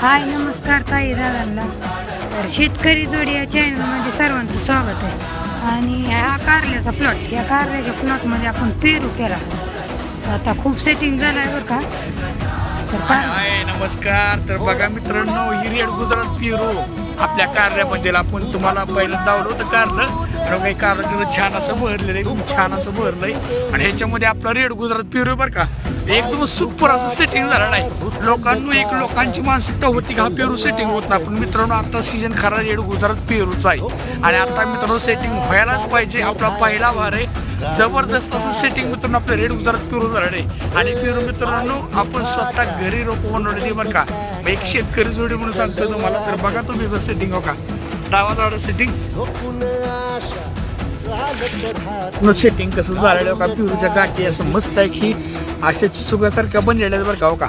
हाय नमस्कार ताई दादांना. तर शेतकरी जोडी या चॅनलमध्ये सर्वांचं स्वागत आहे. आणि हा कारल्याचा प्लॉट, या कारल्याच्या प्लॉटमध्ये आपण पेरू केला. आता खूप सेटिंग झालं आहे बरं का. तर हाय नमस्कार. तर बघा मित्रांनो, ही रेड गुजरात पेरू आपल्या कारल्यामध्ये आपण तुम्हाला पहिलं दावलं होतं कारलं. काही कारलं छान असं भरलेलं आहे, खूप छान असं भरलंय. आणि ह्याच्यामध्ये आपलं रेड गुजरात पेरू बरं का, एकदम सुपर असं सेटिंग झालं नाही. लोकांची मानसिकता होती का हा पेरू सेटिंग होत नाही. पण मित्रांनो, आता सीजन खरा रेड गुजरात पेरूचा आहे. आणि आता मित्रांनो सेटिंग व्हायलाच पाहिजे. आपला पहिला वार आहे, जबरदस्त असं सेटिंग मित्रांनो आपलं रेड गुजरात पेरू झालं आहे. आणि पेरू मित्रांनो आपण स्वतः घरी रोप बनवले बरं का. एक शेतकरी जोडी म्हणून सांगतो तुम्हाला. तर बघा तुम्ही सेटिंग हो का, डावा सेटिंग सेटिंग कसं झालेलं का. पेरूच्या गाठी असं मस्त आहे की अशा सुगासारख्या बनलेल्या बरं का हो का.